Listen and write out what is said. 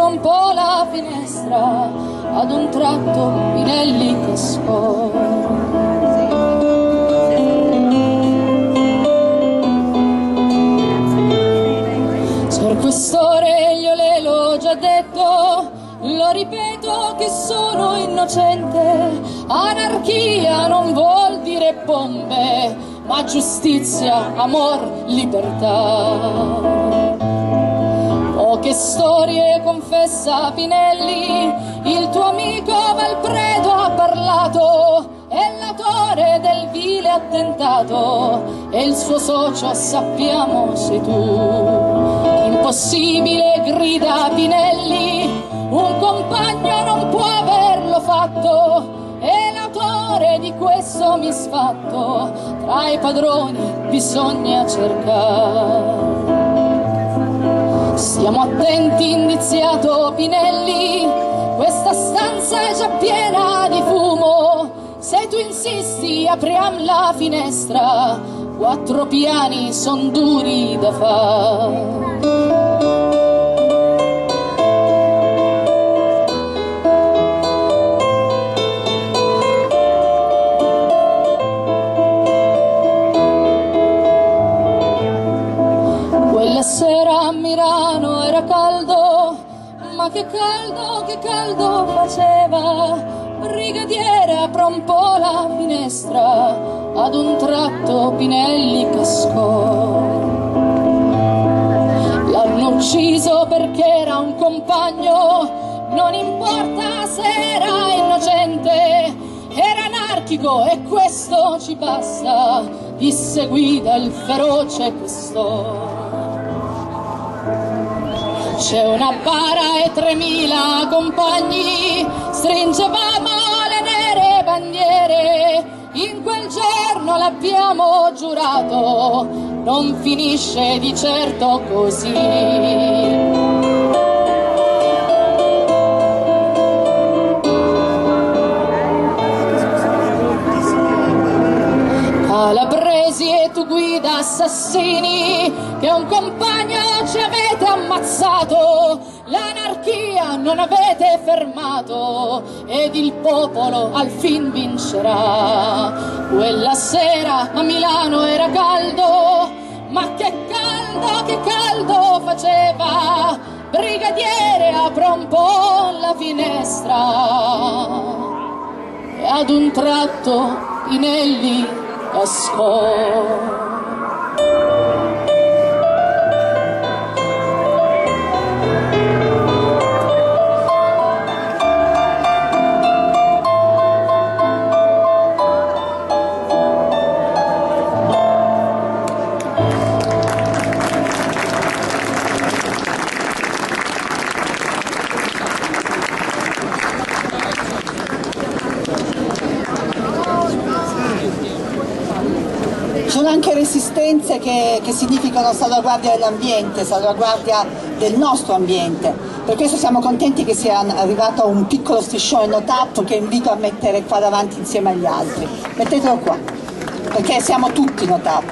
apro un po' la finestra, ad un tratto Pinelli cascò. Signor Questore, io le l'ho già detto, lo ripeto che sono innocente. Anarchia non vuol dire bombe, ma giustizia, amor, libertà. Poche storie confessa Pinelli, il tuo amico Valpredo ha parlato, è l'autore del vile attentato e il suo socio, sappiamo, sei tu. Impossibile, grida Pinelli, un compagno non può averlo fatto, è l'autore di questo misfatto, tra i padroni bisogna cercare. Stiamo attenti, indiziato Pinelli, questa stanza è già piena di fumo, se tu insisti apriam la finestra, 4 piani son duri da fare. Quella sera a Milano era caldo, ma che caldo faceva. Brigadiere, apra un po' la finestra, ad un tratto Pinelli cascò. L'hanno ucciso perché era un compagno, non importa se era innocente, era anarchico e questo ci basta, disse Guida il feroce questore. C'è una bara e 3000 compagni, stringevamo le nere bandiere, in quel giorno l'abbiamo giurato, non finisce di certo così. Calabresi e tu Guida assassini, che un compagno ci avete ammazzato, l'anarchia non avete fermato ed il popolo al fin vincerà. Quella sera a Milano era caldo, ma che caldo faceva. Brigadiere, apra un po' la finestra e ad un tratto Pinelli cascò. Sono anche resistenze che significano salvaguardia dell'ambiente, salvaguardia del nostro ambiente. Per questo siamo contenti che sia arrivato un piccolo striscione NoTap che invito a mettere qua davanti insieme agli altri. Mettetelo qua, perché siamo tutti NoTap.